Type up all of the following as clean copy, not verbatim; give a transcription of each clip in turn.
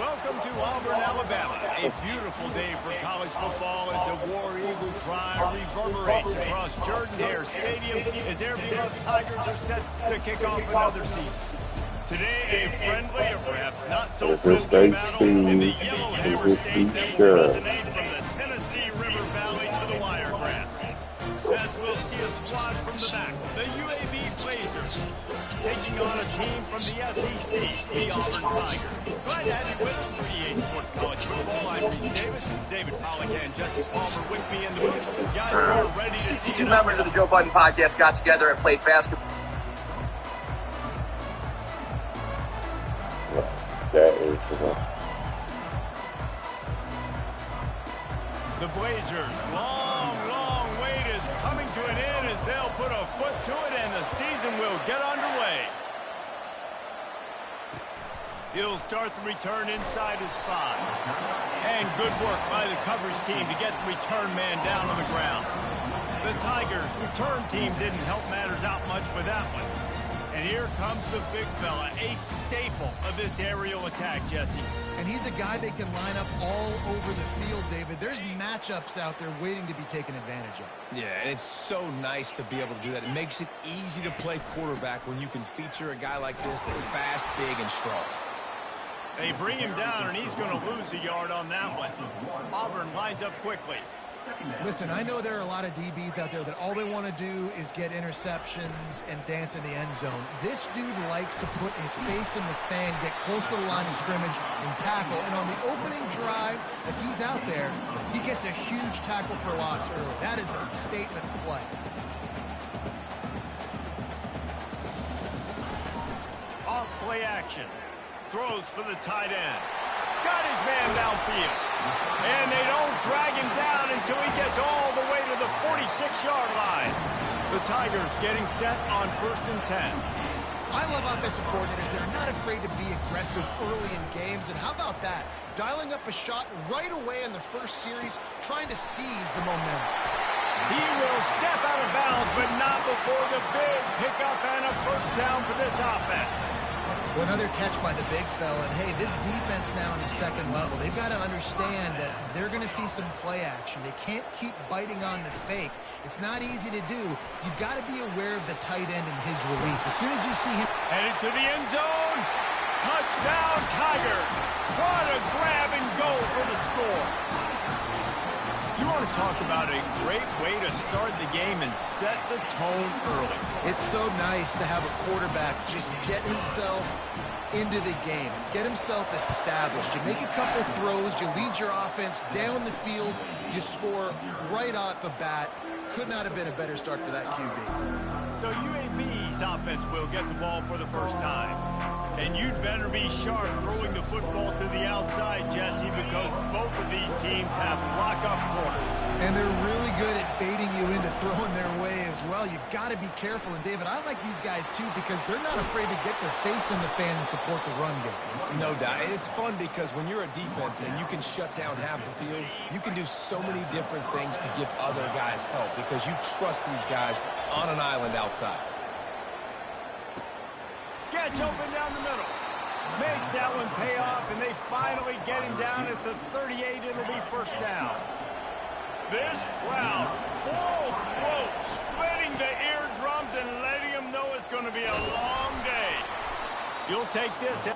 welcome to Auburn, Alabama. A beautiful day for college football as the War Eagle cry reverberates across Jordan-Hare Stadium as their beloved Tigers are set to kick off another season. Today, a friendly or perhaps not so friendly battle in the Yellow Hammer State that will resonate from the Tennessee River Valley to the Wiregrass. As we'll see a squad from the back, the UAB Blazers, taking on a team from the SEC, the Auburn Tigers. Glad to have you with us for EA Sports College Football. I'm Reese Davis, David Pollack, and Jesse Palmer with me in the booth. Guys, we're ready to 62 members of the Joe Budden Podcast got together and played basketball. That is the Blazers' long wait is coming to an end as they'll put a foot to it and the season will get underway. He'll start the return inside his 5. And good work by the coverage team to get the return man down on the ground. The Tigers' return team didn't help matters out much with that one. And here comes the big fella, a staple of this aerial attack, Jesse. And he's a guy they can line up all over the field, David. There's matchups out there waiting to be taken advantage of. Yeah, and it's so nice to be able to do that. It makes it easy to play quarterback when you can feature a guy like this that's fast, big, and strong. They bring him down, and he's going to lose a yard on that one. Auburn lines up quickly. Listen, I know there are a lot of DBs out there that all they want to do is get interceptions and dance in the end zone. This dude likes to put his face in the fan, get close to the line of scrimmage, and tackle. And on the opening drive, if he's out there, he gets a huge tackle for loss early. That is a statement play. Off play action. Throws for the tight end. Got his man downfield. And they don't drag him down until he gets all the way to the 46-yard line. The Tigers getting set on 1st and 10. I love offensive coordinators. They're not afraid to be aggressive early in games. And how about that? Dialing up a shot right away in the first series, trying to seize the momentum. He will step out of bounds, but not before the big pickup and a first down for this offense. Well, another catch by the big fella. And, hey, this defense now in the second level, they've got to understand that they're going to see some play action. They can't keep biting on the fake. It's not easy to do. You've got to be aware of the tight end and his release. As soon as you see him headed to the end zone, touchdown Tigers. What a grab and go for the score. You want to talk about a great way to start the game and set the tone early. It's so nice to have a quarterback just get himself into the game, get himself established. You make a couple throws, you lead your offense down the field, you score right off the bat. Could not have been a better start for that QB. So UAB's offense will get the ball for the first time. And you'd better be sharp throwing the football to the outside, Jesse, because both of these teams have lock-up corners. And they're really good at baiting you into throwing their way as well. You've got to be careful. And, David, I like these guys, too, because they're not afraid to get their face in the fan and support the run game. No doubt. It's fun because when you're a defense and you can shut down half the field, you can do so many different things to give other guys help because you trust these guys on an island outside. Gets open down the middle. Makes that one pay off, and they finally get him down at the 38. It'll be first down. This crowd, full throat, splitting the eardrums and letting them know it's going to be a long day. You'll take this.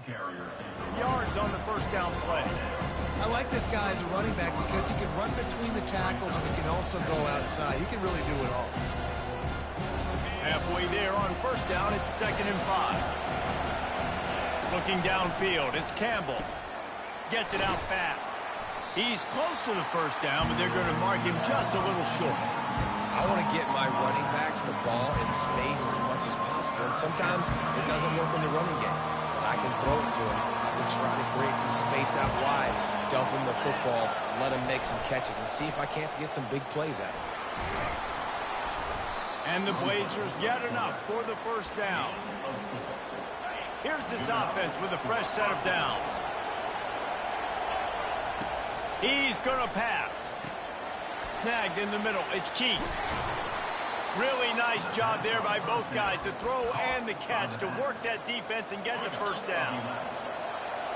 Yards on the first down play. I like this guy as a running back because he can run between the tackles and he can also go outside. He can really do it all. Halfway there on first down, it's 2nd and 5. Looking downfield, it's Campbell. Gets it out fast. He's close to the first down, but they're going to mark him just a little short. I want to get my running backs the ball in space as much as possible, and sometimes it doesn't work in the running game. But I can throw it to him. I can try to create some space out wide, dump him the football, let him make some catches, and see if I can't get some big plays out of him. And the Blazers get enough for the first down. Here's this offense with a fresh set of downs. He's going to pass. Snagged in the middle. It's Keith. Really nice job there by both guys to throw and the catch to work that defense and get the first down.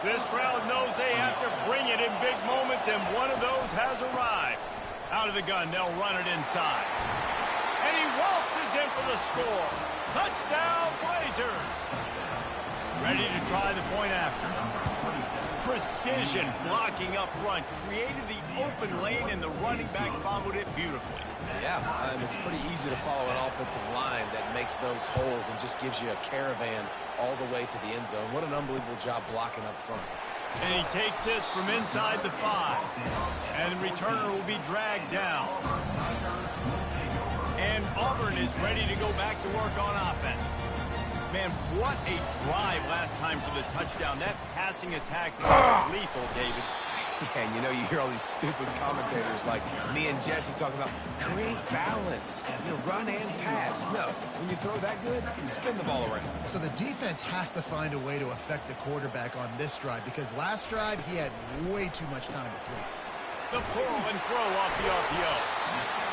This crowd knows they have to bring it in big moments, and one of those has arrived. Out of the gun, they'll run it inside. And he waltzes in for the score. Touchdown, Blazers. Ready to try the point after. Precision blocking up front. Created the open lane, and the running back followed it beautifully. Yeah, it's pretty easy to follow an offensive line that makes those holes and just gives you a caravan all the way to the end zone. What an unbelievable job blocking up front. And he takes this from inside the 5. And the returner will be dragged down. And Auburn is ready to go back to work on offense. Man, what a drive last time for the touchdown. That passing attack was lethal, David. Yeah, and you hear all these stupid commentators like me and Jesse talking about create balance, run and pass. No, when you throw that good, you spin the ball around. So the defense has to find a way to affect the quarterback on this drive because last drive he had way too much time to throw. The pull and throw off the RPO.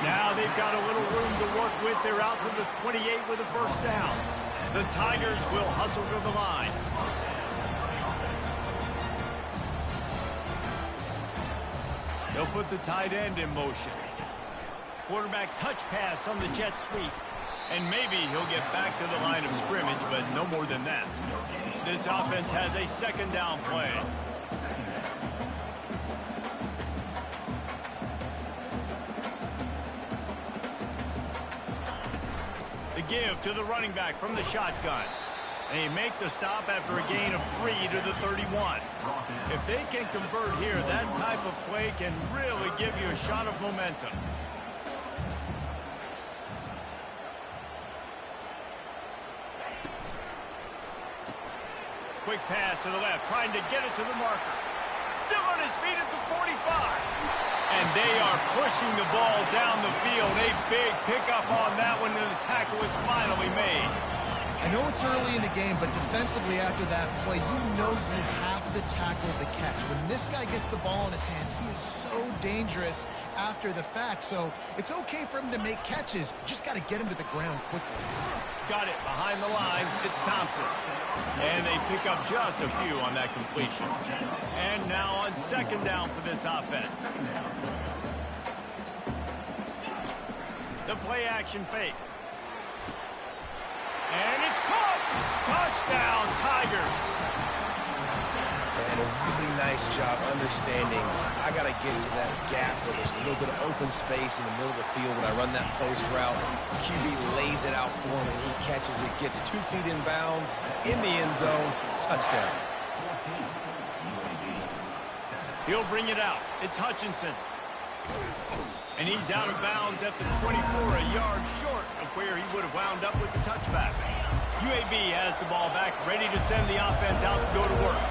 Now they've got a little room to work with. They're out to the 28 with a first down. The Tigers will hustle to the line. They'll put the tight end in motion. Quarterback touch pass on the jet sweep. And maybe he'll get back to the line of scrimmage, but no more than that. This offense has a 2nd down play. The give to the running back from the shotgun. And he make the stop after a gain of 3 to the 31. If they can convert here, that type of play can really give you a shot of momentum. Quick pass to the left, trying to get it to the marker. Still on his feet at the 45. And they are pushing the ball down the field. A big pickup on that one, and the tackle is finally made. I know it's early in the game, but defensively after that play, you have to tackle the catch. When this guy gets the ball in his hands, he is so dangerous after the fact. So it's okay for him to make catches. Just got to get him to the ground quickly. Got it behind the line. It's Thompson. And they pick up just a few on that completion. And now on 2nd down for this offense. The play action fake. And it's caught! Touchdown, Tigers! And a really nice job understanding I got to get to that gap where there's a little bit of open space in the middle of the field when I run that post route. QB lays it out for him, and he catches it, gets 2 feet in bounds, in the end zone, touchdown. He'll bring it out. It's Hutchinson. And he's out of bounds at the 24, a yard short of where he would have wound up with the touchback. UAB has the ball back, ready to send the offense out to go to work.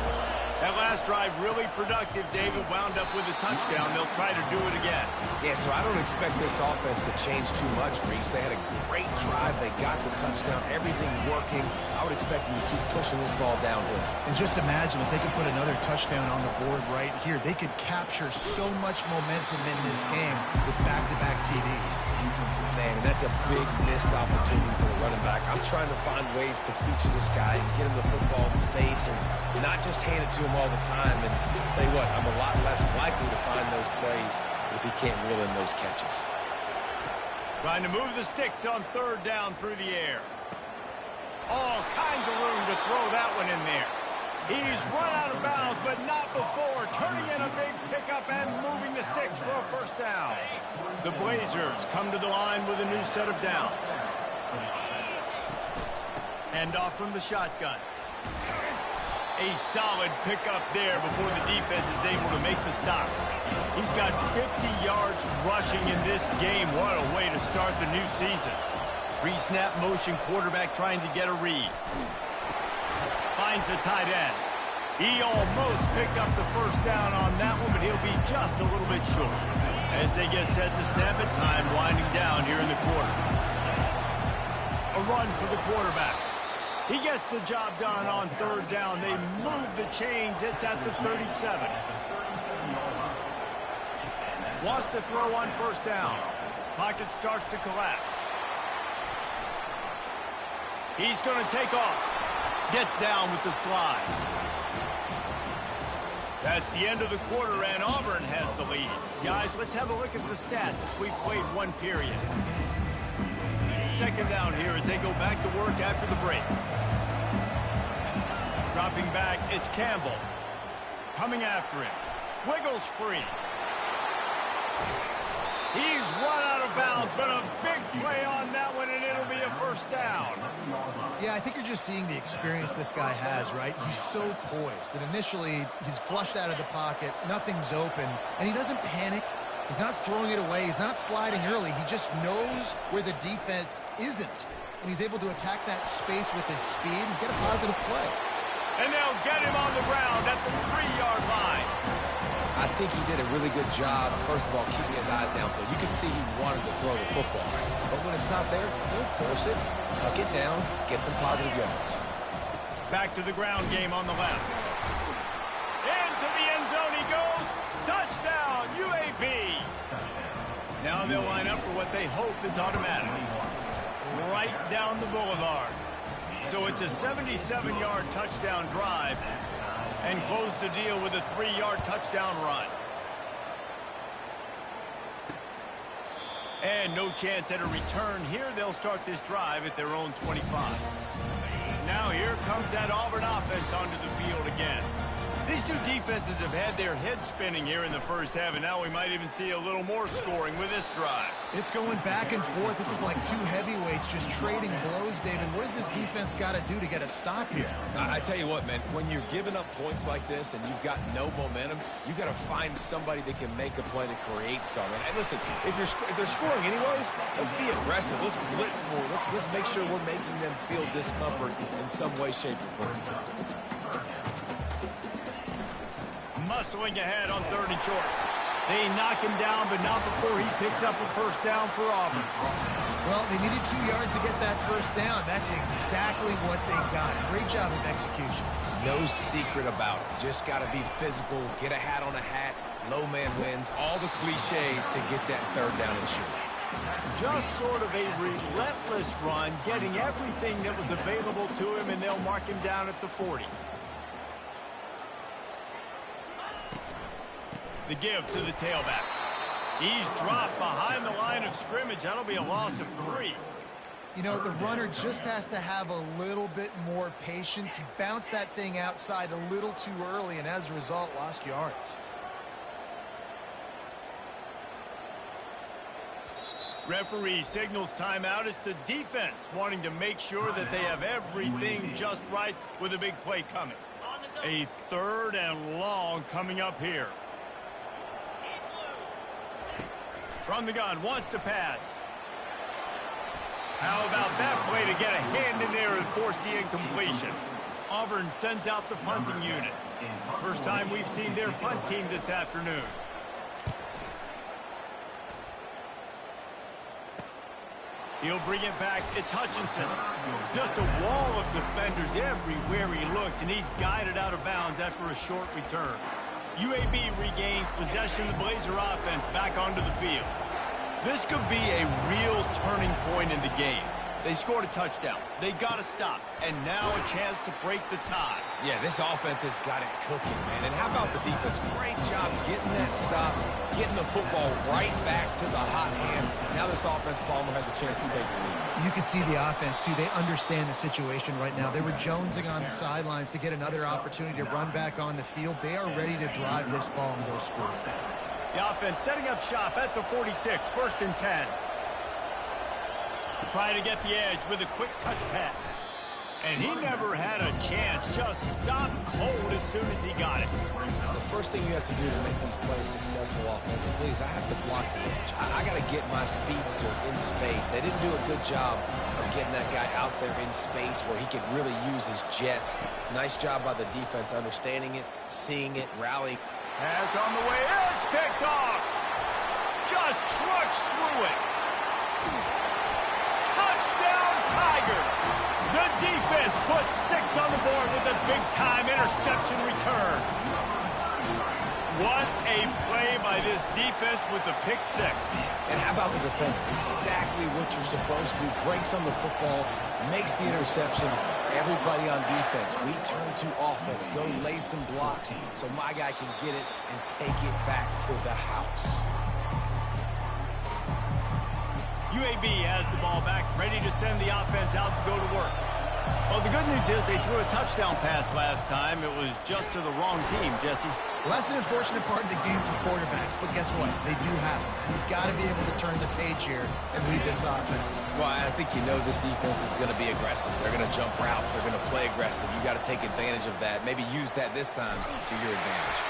That last drive really productive. David wound up with a touchdown. They'll try to do it again. Yeah, so I don't expect this offense to change too much, Reese. They had a great drive. They got the touchdown. Everything working. I would expect them to keep pushing this ball downhill. And just imagine if they could put another touchdown on the board right here. They could capture so much momentum in this game with back-to-back TDs. Man, and that's a big missed opportunity for the running back. I'm trying to find ways to feature this guy and get him the football in space and not just hand it to him all the time. And I'll tell you what, I'm a lot less likely to find those plays if he can't reel in those catches. Trying to move the sticks on 3rd down through the air. All kinds of room to throw that one in there. He's run out of bounds, but not before turning in a big pickup and moving the sticks for a first down. The Blazers come to the line with a new set of downs. Hand off from the shotgun. A solid pickup there before the defense is able to make the stop. He's got 50 yards rushing in this game. What a way to start the new season. Pre-snap motion quarterback trying to get a read. Finds a tight end. He almost picked up the first down on that one, but he'll be just a little bit short. As they get set to snap it, time winding down here in the quarter. A run for the quarterback. He gets the job done on third down. They move the chains. It's at the 37. Wants to throw on first down. Pocket starts to collapse. He's going to take off. Gets down with the slide. That's the end of the quarter, and Auburn has the lead. Guys, let's have a look at the stats as we played one period. Second down here as they go back to work after the break. Dropping back, it's Campbell. Coming after him. Wiggles free. He's run out of bounds, but a big play on that one, and it'll be a first down. Yeah, I think you're just seeing the experience this guy has, right? He's so poised that initially he's flushed out of the pocket, nothing's open, and he doesn't panic. He's not throwing it away. He's not sliding early. He just knows where the defense isn't, and he's able to attack that space with his speed and get a positive play. And they'll get him on the ground at the 3-yard line. I think he did a really good job, first of all, keeping his eyes downfield. You can see he wanted to throw the football. But when it's not there, don't force it. Tuck it down, get some positive yards. Back to the ground game on the left. Into the end zone he goes. Touchdown, UAB. Now they'll line up for what they hope is automatic. Right down the boulevard. So it's a 77-yard touchdown drive. And close the deal with a 3-yard touchdown run. And no chance at a return here. They'll start this drive at their own 25. Now here comes that Auburn offense onto the field again. These two defenses have had their heads spinning here in the first half, and now we might even see a little more scoring with this drive. It's going back and forth. This is like two heavyweights just trading blows, David. What does this defense got to do to get a stop here? I tell you what, man, when you're giving up points like this and you've got no momentum, you've got to find somebody that can make a play to create something. And listen, if they're scoring anyways, let's be aggressive. Let's blitz more. Let's make sure we're making them feel discomfort in some way, shape, or form. Muscling ahead on 3rd and short. They knock him down, but not before he picks up a first down for Auburn. Well, they needed 2 yards to get that first down. That's exactly what they got. Great job of execution. No secret about it. Just got to be physical, get a hat on a hat, low man wins, all the cliches to get that 3rd down and short. Just sort of a relentless run, getting everything that was available to him, and they'll mark him down at the 40. The give to the tailback. He's dropped behind the line of scrimmage. That'll be a loss of 3. You know, the runner just has to have a little bit more patience. He bounced that thing outside a little too early, and as a result, lost yards. Referee signals timeout. It's the defense wanting to make sure that they have everything just right with a big play coming. A 3rd and long coming up here. From the gun, wants to pass. How about that play to get a hand in there and force the incompletion? Auburn sends out the punting unit. First time we've seen their punt team this afternoon. He'll bring it back. It's Hutchinson. Just a wall of defenders everywhere he looks, and he's guided out of bounds after a short return. UAB regains possession of the Blazer offense back onto the field. This could be a real turning point in the game. They scored a touchdown. They got to stop. And now a chance to break the tie. Yeah, this offense has got it cooking, man. And how about the defense? Great job getting that stop, getting the football right back to the hot hand. Now this offense, Palmer, has a chance to take the lead. You can see the offense, too. They understand the situation right now. They were jonesing on the sidelines to get another opportunity to run back on the field. They are ready to drive this ball and go score. The offense setting up shop at the 46, 1st and 10. Trying to get the edge with a quick touch pass. And he never had a chance. Just stopped cold as soon as he got it. The first thing you have to do to make these plays successful offensively is I have to block the edge. I got to get my speedster in space. They didn't do a good job of getting that guy out there in space where he could really use his jets. Nice job by the defense understanding it, seeing it, rallying. Pass on the way. It's picked off. Just trucks through it. Touchdown, Tigers. The defense puts 6 on the board with a big-time interception return. What a play by this defense with the pick 6. And how about the defender? Exactly what you're supposed to do. Breaks on the football, makes the interception. Everybody on defense, we turn to offense. Go lay some blocks so my guy can get it and take it back to the house. UAB has the ball back, ready to send the offense out to go to work. Well, the good news is they threw a touchdown pass last time. It was just to the wrong team, Jesse. Well, that's an unfortunate part of the game for quarterbacks, but guess what? They do happen. So you've got to be able to turn the page here and lead this offense. Well, I think you know this defense is going to be aggressive. They're going to jump routes. They're going to play aggressive. You got to take advantage of that. Maybe use that this time to your advantage.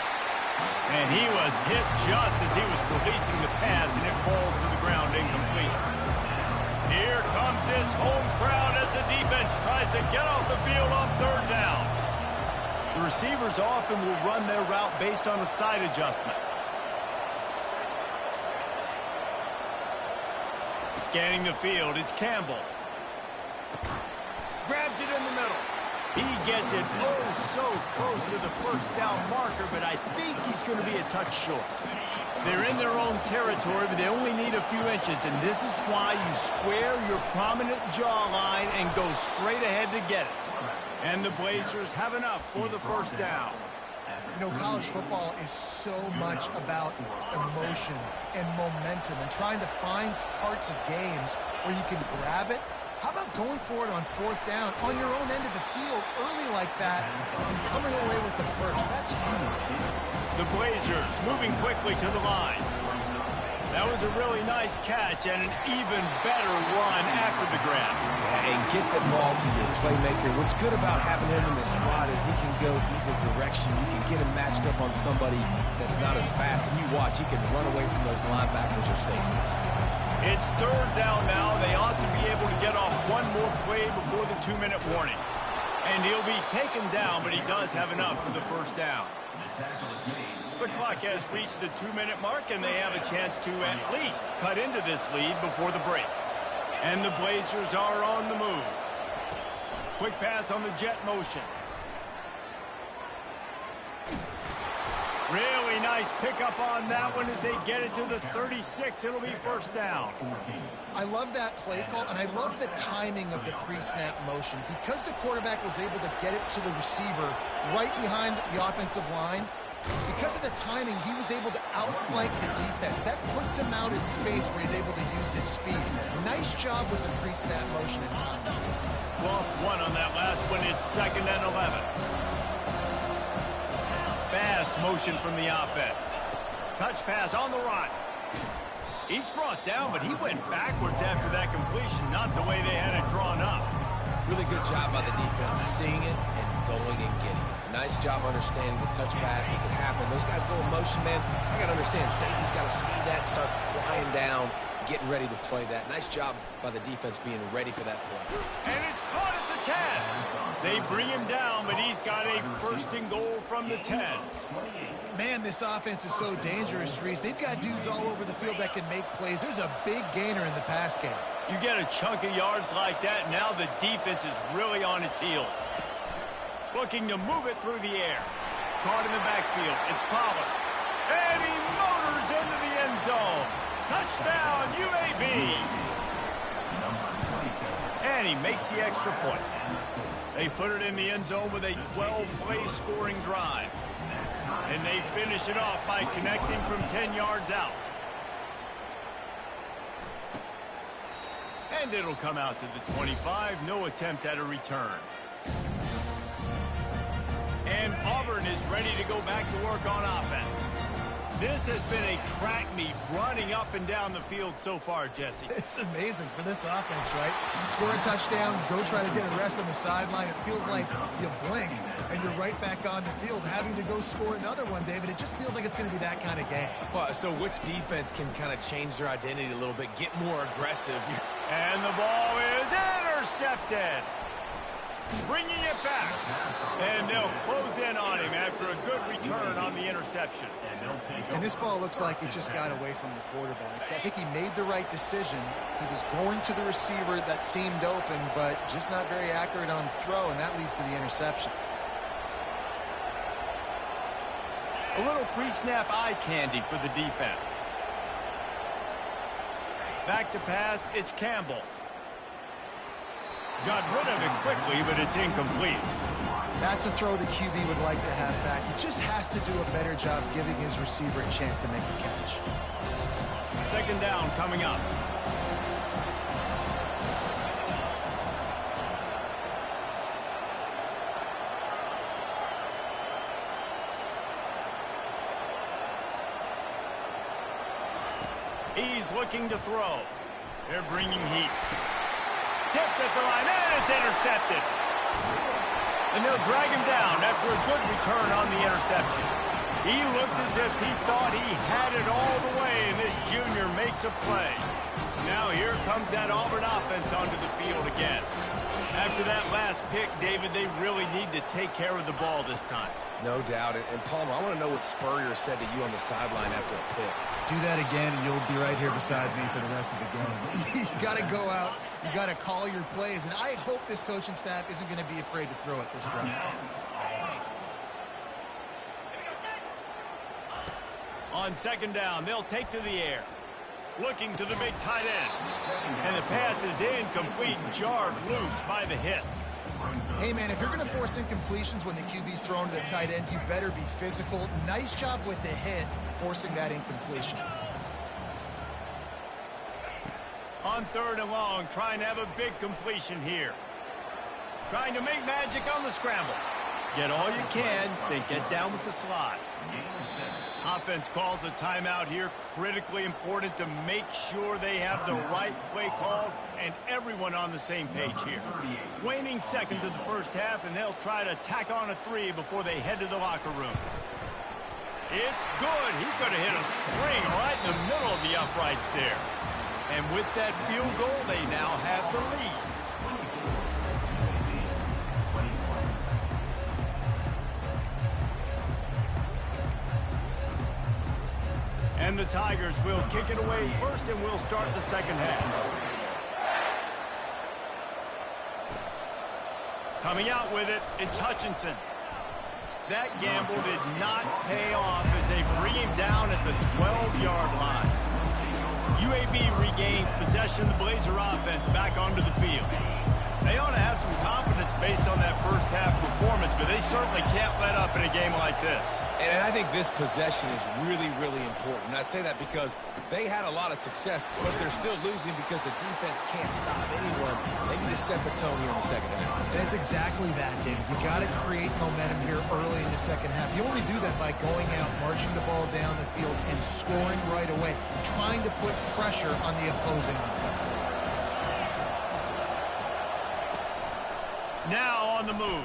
And he was hit just as he was releasing the pass, and it falls to the ground incomplete. Here comes this home crowd as the defense tries to get off the field on 3rd down. The receivers often will run their route based on a side adjustment. Scanning the field, it's Campbell. Grabs it in the middle. He gets it so close to the 1st down marker, but I think he's going to be a touch short. They're in their own territory, but they only need a few inches, and this is why you square your prominent jawline and go straight ahead to get it. And the Blazers have enough for the 1st down. You know, college football is so much about emotion and momentum and trying to find parts of games where you can grab it. How about going for it on 4th down on your own end of the field early like that and coming away with the 1st? That's huge. The Blazers moving quickly to the line. That was a really nice catch and an even better run after the grab. Yeah, and get the ball to your playmaker. What's good about having him in the slot is he can go either direction. You can get him matched up on somebody that's not as fast. And you watch, he can run away from those linebackers or safeties. It's 3rd down now. They ought to be able to get off one more play before the 2-minute warning. And he'll be taken down, but he does have enough for the 1st down. The clock has reached the 2-minute mark, and they have a chance to at least cut into this lead before the break. And the Blazers are on the move. Quick pass on the jet motion. Really nice pickup on that one as they get it to the 36. It'll be 1st down. I love that play call, and I love the timing of the pre-snap motion. Because the quarterback was able to get it to the receiver right behind the offensive line, because of the timing, he was able to outflank the defense. That puts him out in space where he's able to use his speed. Nice job with the pre-snap motion and timing. Lost 1 on that last one. It's 2nd and 11. Fast motion from the offense. Touch pass on the run. Each brought down, but he went backwards after that completion, not the way they had it drawn up. Really good job by the defense, seeing it and going and getting it. Nice job understanding the touch pass. It can happen. Those guys go in motion, man. I got to understand, safety's got to see that, start flying down, getting ready to play that. Nice job by the defense being ready for that play. And it's caught at the 10. They bring him down, but he's got a 1st and goal from the 10. Man, this offense is so dangerous, Reese. They've got dudes all over the field that can make plays. There's a big gainer in the pass game. You get a chunk of yards like that, now the defense is really on its heels. Looking to move it through the air. Caught in the backfield. It's Pollard. And he motors into the end zone. Touchdown, UAB. And he makes the extra point. They put it in the end zone with a 12-play scoring drive. And they finish it off by connecting from 10 yards out. And it'll come out to the 25. No attempt at a return. And Auburn is ready to go back to work on offense. This has been a track meet running up and down the field so far, Jesse. It's amazing for this offense, right? Score a touchdown, go try to get a rest on the sideline. It feels like you blink and you're right back on the field having to go score another one, David. It just feels like it's going to be that kind of game. Well, so which defense can kind of change their identity a little bit, get more aggressive? And the ball is intercepted. Bringing it back. And they'll close in on him after a good return on the interception. And this ball looks like it just got away from the quarterback. I think he made the right decision. He was going to the receiver that seemed open, but just not very accurate on the throw, and that leads to the interception. A little pre-snap eye candy for the defense. Back to pass, it's Campbell. Got rid of it quickly, but it's incomplete. That's a throw the QB would like to have back. He just has to do a better job giving his receiver a chance to make the catch. Second down coming up. He's looking to throw. They're bringing heat. Tipped at the line, and it's intercepted. And they'll drag him down after a good return on the interception. He looked as if he thought he had it all the way, and this junior makes a play. Now here comes that Auburn offense onto the field again. After that last pick, David, they really need to take care of the ball this time. No doubt. And Palmer, I want to know what Spurrier said to you on the sideline after a pick. Do that again, and you'll be right here beside me for the rest of the game. You got to go out. You got to call your plays, and I hope this coaching staff isn't going to be afraid to throw it this round. On second down, they'll take to the air. Looking to the big tight end. And the pass is incomplete, jarred loose by the hit. Hey, man, if you're going to force incompletions when the QB's thrown to the tight end, you better be physical. Nice job with the hit, forcing that incompletion. On third and long, trying to have a big completion here. Trying to make magic on the scramble. Get all you can, then get down with the slot. Offense calls a timeout here. Critically important to make sure they have the right play called and everyone on the same page here. Waning seconds of the first half, and they'll try to tack on a 3 before they head to the locker room. It's good. He could have hit a string right in the middle of the uprights there. And with that field goal, they now have the lead. And the Tigers will kick it away first, and we'll start the second half. Coming out with it, it's Hutchinson. That gamble did not pay off as they bring him down at the 12-yard line. UAB regains possession of the Blazer offense back onto the field. They ought to have some confidence based on that first half performance, but they certainly can't let up in a game like this. And I think this possession is really, really important. And I say that because they had a lot of success, but they're still losing because the defense can't stop anyone. They need to set the tone here in the second half. That's exactly that, David. You got to create momentum here early in the second half. You only do that by going out, marching the ball down the field, and scoring right away, trying to put pressure on the opposing offense. Now on the move.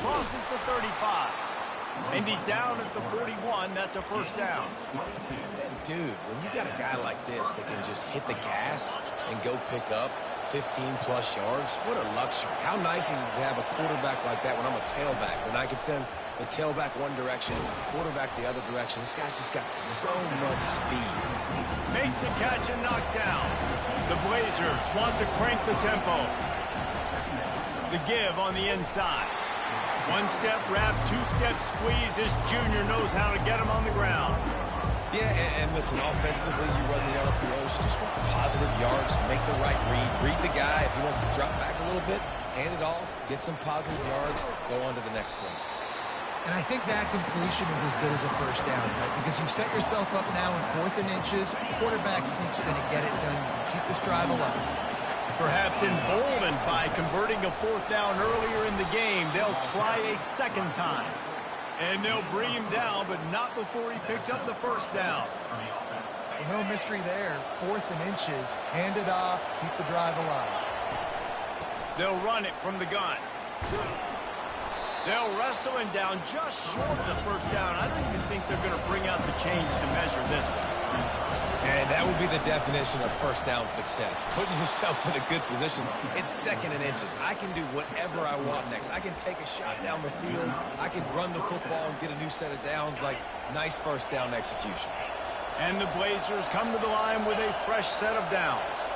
Crosses the 35. And he's down at the 41. That's a first down. And dude, when you got a guy like this that can just hit the gas and go pick up 15-plus yards, what a luxury. How nice is it to have a quarterback like that when I'm a tailback, when I can send the tailback one direction, quarterback the other direction. This guy's just got so much speed. Makes the catch and knock down. The Blazers want to crank the tempo. The give on the inside. One-step wrap, two-step squeeze. This junior knows how to get him on the ground. Yeah, and listen, offensively, you run the RPOs, you just want positive yards, make the right read the guy. If he wants to drop back a little bit, hand it off, get some positive yards, go on to the next play. And I think that completion is as good as a first down, right? Because you've set yourself up now in 4th and inches. Quarterback sneak's going to get it done. You can keep this drive alive. Perhaps emboldened by converting a 4th down earlier in the game, they'll try a second time. And they'll bring him down, but not before he picks up the first down. Well, no mystery there. 4th and inches. Hand it off. Keep the drive alive. They'll run it from the gun. They'll wrestle him down just short of the first down. I don't even think they're going to bring out the chains to measure this one. And that would be the definition of first down success. Putting yourself in a good position. It's 2nd and inches. I can do whatever I want next. I can take a shot down the field. I can run the football and get a new set of downs. Like, nice first down execution. And the Blazers come to the line with a fresh set of downs.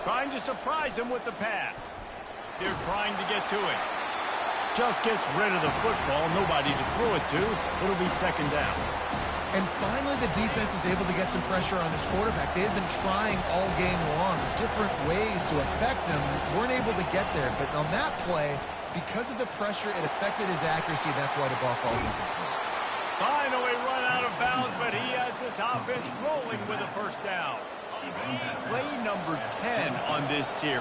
Trying to surprise him with the pass. They're trying to get to it. Just gets rid of the football. Nobody to throw it to. It'll be 2nd down. And finally, the defense is able to get some pressure on this quarterback. They've been trying all game long different ways to affect him. Weren't able to get there. But on that play, because of the pressure, it affected his accuracy. That's why the ball falls incomplete. Finally run out of bounds, but he has this offense rolling with a first down. Play number 10 on this series.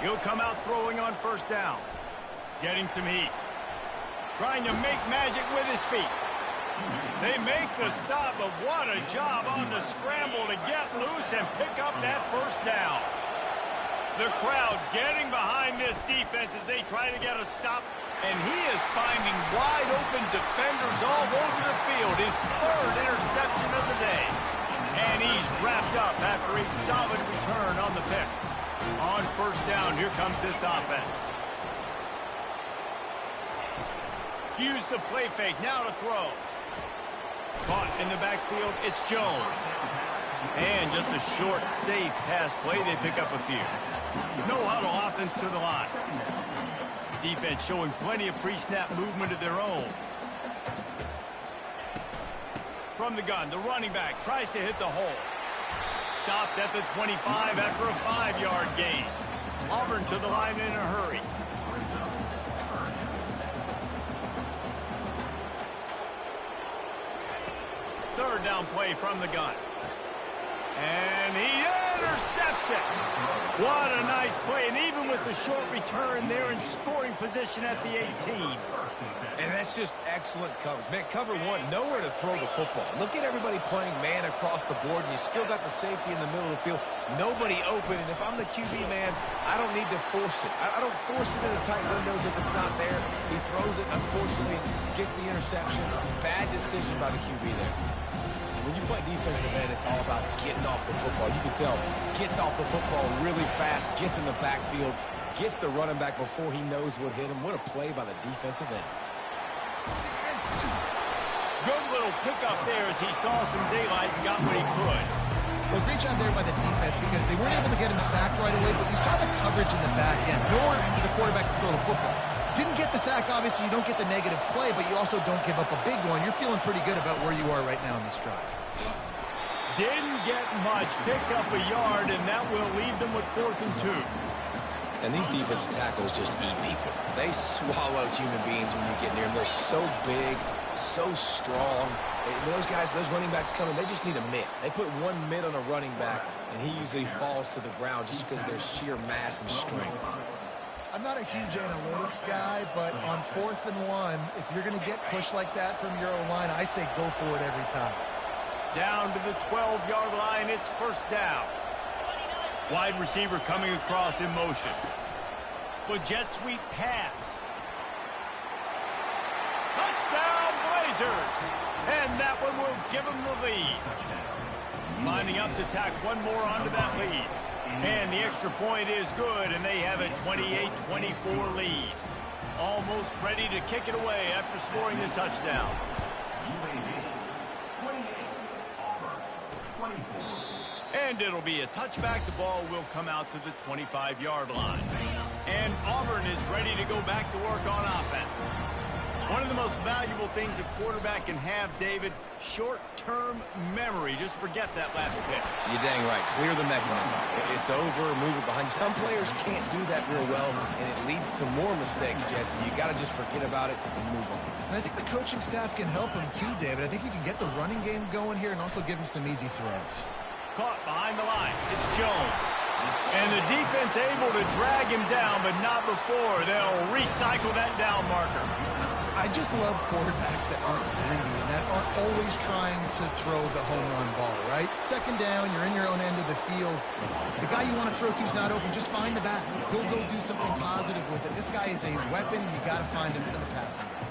He'll come out throwing on first down. Getting some heat. Trying to make magic with his feet. They make the stop, but what a job on the scramble to get loose and pick up that first down. The crowd getting behind this defense as they try to get a stop. And he is finding wide open defenders all over the field. His 3rd interception of the day. And he's wrapped up after a solid return on the pick. On first down, here comes this offense. Use the play fake, now to throw. Caught in the backfield, it's Jones. And just a short, safe pass play, they pick up a few. No huddle offense to the line. Defense showing plenty of pre-snap movement of their own. From the gun, the running back tries to hit the hole. Stopped at the 25 after a 5-yard gain. Auburn to the line in a hurry. Third down play from the gun. And he intercepts it. What a nice play. And even with the short return, they're in scoring position at the 18. And that's just excellent coverage. Man, cover 1, nowhere to throw the football. Look at everybody playing man across the board, and you still got the safety in the middle of the field. Nobody open, and if I'm the QB, man, I don't need to force it. I don't force it into tight windows if it's not there. He throws it, unfortunately, gets the interception. Bad decision by the QB there. When you play defensive end, it's all about getting off the football. You can tell, gets off the football really fast, gets in the backfield, gets the running back before he knows what hit him. What a play by the defensive end. Good little pickup there as he saw some daylight and got what he could. Well, great job there by the defense because they weren't able to get him sacked right away, but you saw the coverage in the back end. Nowhere for the quarterback to throw the football. Didn't get the sack, obviously. You don't get the negative play, but you also don't give up a big one. You're feeling pretty good about where you are right now in this drive. Didn't get much, picked up a yard, and that will leave them with 4th and 2. And these defensive tackles just eat people. They swallow human beings when you get near them. They're so big, so strong. When those guys, those running backs coming, they just need a mitt. They put 1 mitt on a running back, and he usually falls to the ground just because of their sheer mass and strength. I'm not a huge analytics guy, but on 4th and 1, if you're going to get pushed like that from your O-line, I say go for it every time. Down to the 12-yard line, it's first down. Wide receiver coming across in motion. The jet sweep pass. Touchdown, Blazers! And that one will give them the lead. Lining up to tack one more onto that lead. And the extra point is good, and they have a 28-24 lead. Almost ready to kick it away after scoring the touchdown. And it'll be a touchback. The ball will come out to the 25-yard line. And Auburn is ready to go back to work on offense. One of the most valuable things a quarterback can have, David, short-term memory. Just forget that last pick. You're dang right. Clear the mechanism. It's over, move it behind you. Some players can't do that real well, and it leads to more mistakes, Jesse. You got to just forget about it and move on. And I think the coaching staff can help him too, David. I think you can get the running game going here and also give him some easy throws. Caught behind the lines. It's Jones. And the defense able to drag him down, but not before they'll recycle that down marker. I just love quarterbacks that aren't greedy and that aren't always trying to throw the home run ball, right? Second down, you're in your own end of the field. The guy you want to throw to is not open. Just find the back. He'll go do something positive with it. This guy is a weapon. You got to find him in the passing game.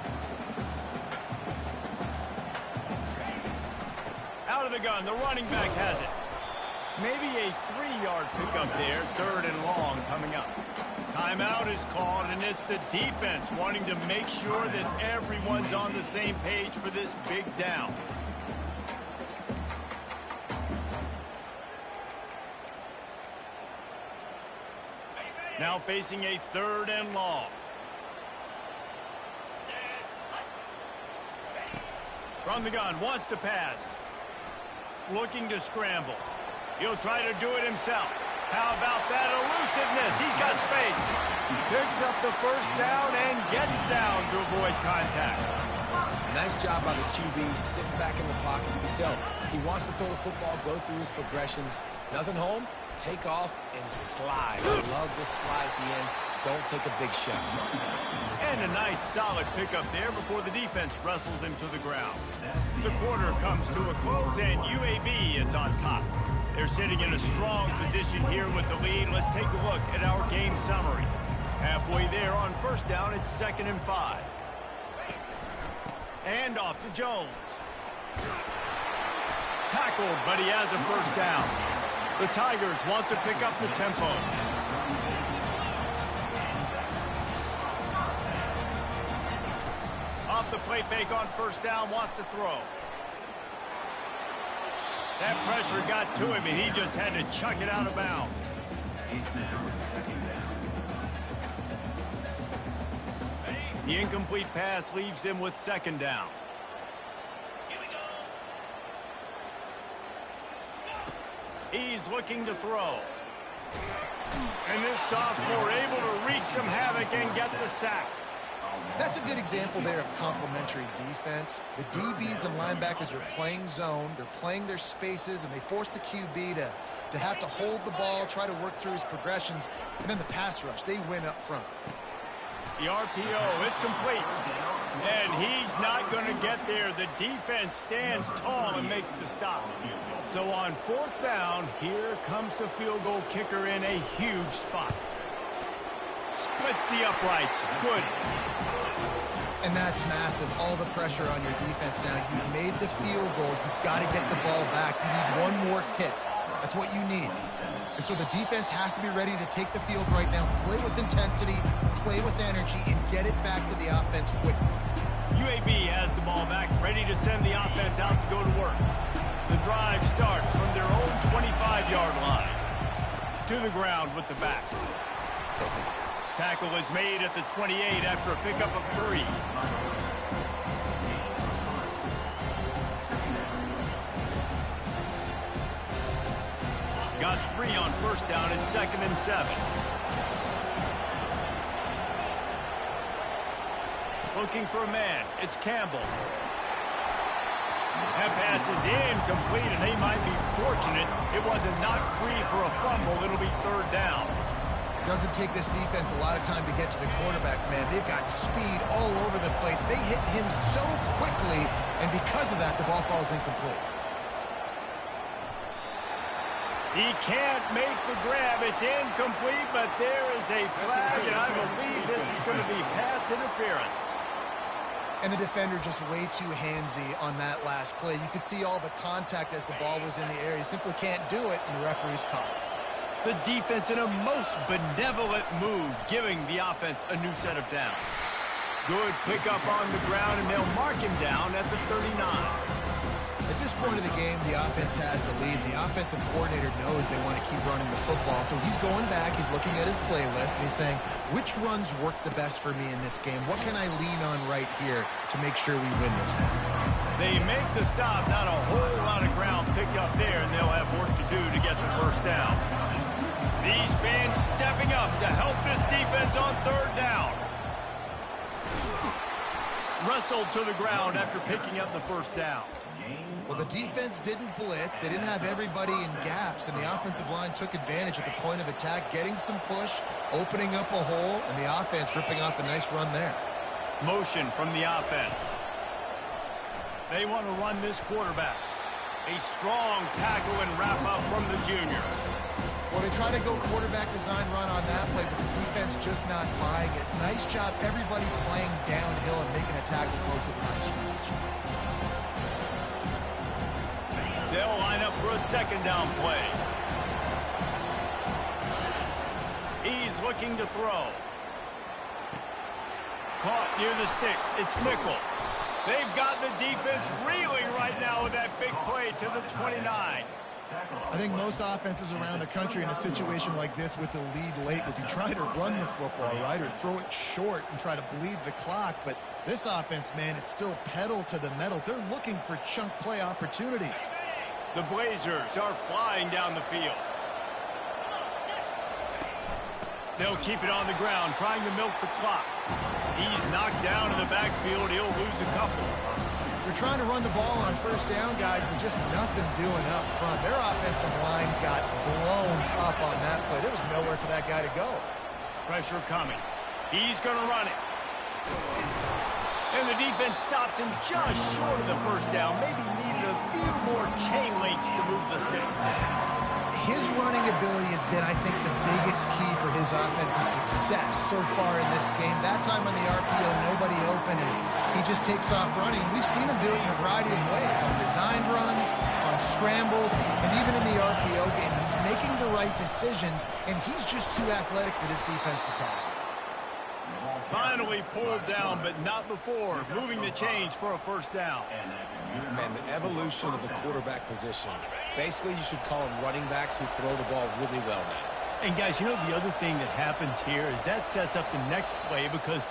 Out of the gun, the running back has it. Maybe a 3-yard pickup there, 3rd and long coming up. Timeout is called, and it's the defense wanting to make sure that everyone's on the same page for this big down. Now facing a 3rd and long. From the gun, wants to pass. Looking to scramble. He'll try to do it himself. How about that elusiveness? He's got space. Picks up the first down and gets down to avoid contact. Nice job by the QB, sitting back in the pocket. You can tell he wants to throw the football, go through his progressions. Nothing home, take off, and slide. I love the slide at the end. Don't take a big shot. And a nice solid pickup there before the defense wrestles him to the ground. The quarter comes to a close, and UAB is on top. They're sitting in a strong position here with the lead. Let's take a look at our game summary. Halfway there on first down, it's 2nd and 5. And off to Jones. Tackled, but he has a first down. The Tigers want to pick up the tempo. Off the play fake on first down, wants to throw. That pressure got to him, and he just had to chuck it out of bounds. The incomplete pass leaves him with 2nd down. He's looking to throw. And this sophomore able to wreak some havoc and get the sack. That's a good example there of complementary defense. The DBs and linebackers are playing zone. They're playing their spaces, and they force the QB to have to hold the ball, try to work through his progressions, and then the pass rush. They win up front. The RPO, it's complete. And he's not going to get there. The defense stands tall and makes the stop. So on 4th down, here comes the field goal kicker in a huge spot. Splits the uprights. Good. And that's massive. All the pressure on your defense now. You've made the field goal. You've got to get the ball back. You need one more kick. That's what you need. And so the defense has to be ready to take the field right now, play with intensity, play with energy, and get it back to the offense quickly. UAB has the ball back, ready to send the offense out to go to work. The drive starts from their own 25-yard line. To the ground with the back. Tackle is made at the 28 after a pickup of 3. Got 3 on first down and 2nd and 7. Looking for a man. It's Campbell. That pass is incomplete, and they might be fortunate it wasn't knocked free for a fumble. It'll be 3rd down. Doesn't take this defense a lot of time to get to the quarterback, man. They've got speed all over the place. They hit him so quickly, and because of that, the ball falls incomplete. He can't make the grab. It's incomplete, but there is a flag, and I believe this is going to be pass interference. And the defender just way too handsy on that last play. You could see all the contact as the ball was in the air. He simply can't do it, and the referee's caught it. The defense in a most benevolent move, giving the offense a new set of downs. Good pickup on the ground, and they'll mark him down at the 39. At this point of the game, the offense has the lead. The offensive coordinator knows they want to keep running the football. So he's going back, he's looking at his playlist, and he's saying, which runs work the best for me in this game? What can I lean on right here to make sure we win this one? They make the stop, not a whole lot of ground picked up there, and they'll have work to do to get the first down. These fans stepping up to help this defense on third down. Wrestled to the ground after picking up the first down. Well, the defense didn't blitz. They didn't have everybody in gaps, and the offensive line took advantage at the point of attack, getting some push, opening up a hole, and the offense ripping off a nice run there. Motion from the offense. They want to run this quarterback. A strong tackle and wrap up from the junior. Well, they try to go quarterback design run on that play, but the defense just not buying it. Nice job, everybody playing downhill and making a tackle close to the line of scrimmage. They'll line up for a second down play. He's looking to throw. Caught near the sticks. It's Mickle. They've got the defense reeling right now with that big play to the 29. I think most offenses around the country in a situation like this with the lead late would be trying to run the football, right, or throw it short and try to bleed the clock. But this offense, man, it's still pedal to the metal. They're looking for chunk play opportunities. The Blazers are flying down the field. They'll keep it on the ground, trying to milk the clock. He's knocked down in the backfield. He'll lose a couple. They're trying to run the ball on first down, guys, but just nothing doing up front. Their offensive line got blown up on that play. There was nowhere for that guy to go. Pressure coming. He's going to run it. And the defense stops him just short of the first down. Maybe needed a few more chain links to move the sticks. His running ability has been, I think, the biggest key for his offense's success so far in this game. That time on the RPO, nobody open, and he just takes off running. And we've seen him do it in a variety of ways, on designed runs, on scrambles, and even in the RPO game. He's making the right decisions, and he's just too athletic for this defense to tackle. Finally pulled down, but not before. Moving the chains for a first down. Man, the evolution of the quarterback position. Basically, you should call them running backs who throw the ball really well now. And, guys, you know, the other thing that happens here is that sets up the next play because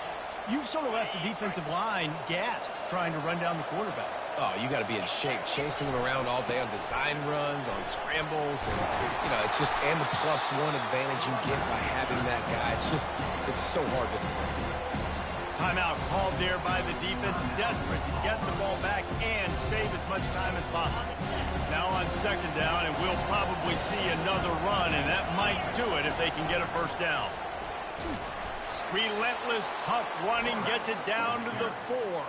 you've sort of left the defensive line gassed trying to run down the quarterback. Oh, you got to be in shape, chasing him around all day on design runs, on scrambles, and, you know, it's just, and the +1 advantage you get by having that guy. It's so hard to defend. Timeout called there by the defense, desperate to get the ball back and save as much time as possible. Now on second down, and we'll probably see another run, and that might do it if they can get a first down. Relentless, tough running gets it down to the 4.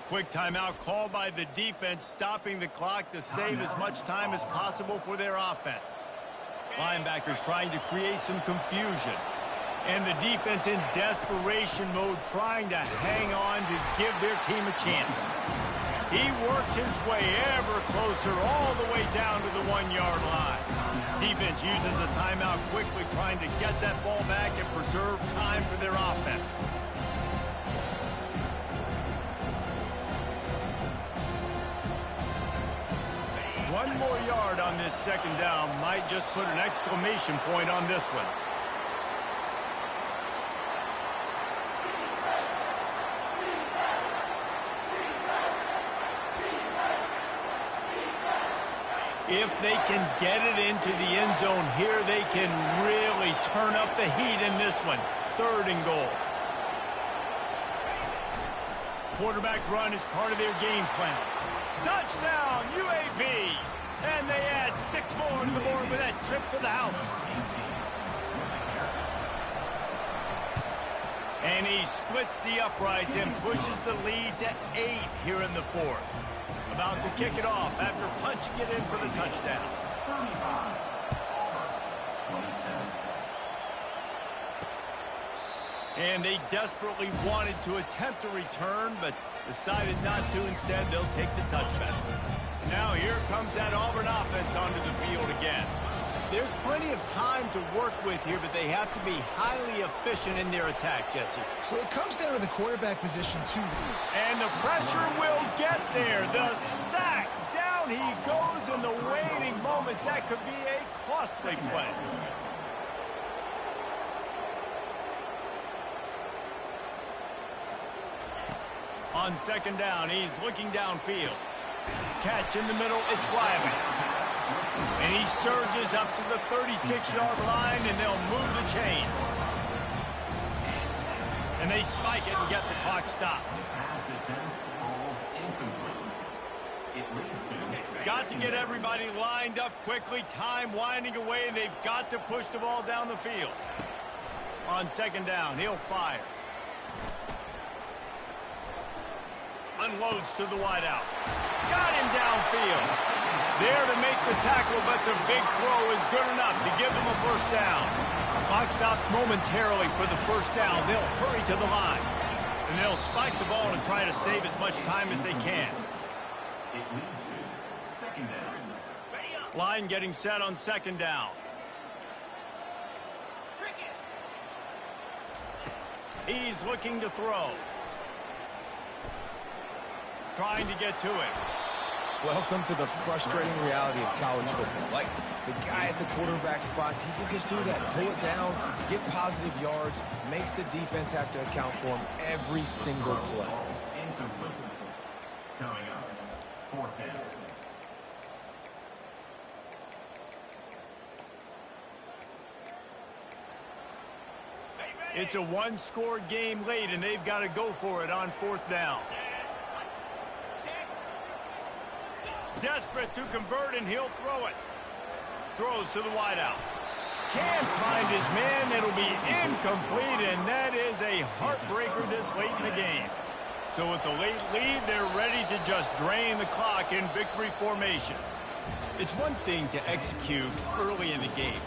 Quick timeout called by the defense, stopping the clock to save as much time as possible for their offense. Linebackers trying to create some confusion. And the defense in desperation mode, trying to hang on to give their team a chance. He works his way ever closer all the way down to the 1-yard line. Defense uses a timeout quickly, trying to get that ball back and preserve time for their offense. One more yard on this second down might just put an exclamation point on this one. If they can get it into the end zone here, they can really turn up the heat in this one. 3rd and goal. Quarterback run is part of their game plan. Touchdown, UAB! And they add 6 more to the board with that trip to the house. And he splits the uprights and pushes the lead to 8 here in the 4th. About to kick it off after punching it in for the touchdown. And they desperately wanted to attempt a return, but decided not to. Instead, they'll take the touchback. Now here comes that Auburn offense onto the field again. There's plenty of time to work with here, but they have to be highly efficient in their attack, Jesse. So it comes down to the quarterback position, too. And the pressure will get there. The sack down Down he goes in the waiting moments. That could be a costly play. On second down, he's looking downfield. Catch in the middle, it's Riley. And he surges up to the 36-yard line, and they'll move the chain. And they spike it and get the clock stopped. Got to get everybody lined up quickly. Time winding away, and they've got to push the ball down the field. On second down, he'll fire. Unloads to the wideout. Got him downfield. There to make the tackle, but the big throw is good enough to give them a first down. Clock stops momentarily for the first down. They'll hurry to the line. And they'll spike the ball and try to save as much time as they can. Line getting set on second down. He's looking to throw. Trying to get to it. Welcome to the frustrating reality of college football. Like, the guy at the quarterback spot, he can just do that. Pull it down, get positive yards, makes the defense have to account for him every single play. Coming up, fourth down. It's a one-score game late, and they've got to go for it on fourth down. Desperate to convert, and he'll throw it. Throws to the wideout. Can't find his man. It'll be incomplete, and that is a heartbreaker this late in the game. So with the late lead, they're ready to just drain the clock in victory formation. It's one thing to execute early in the game.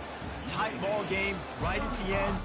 Tight ball game, right at the end,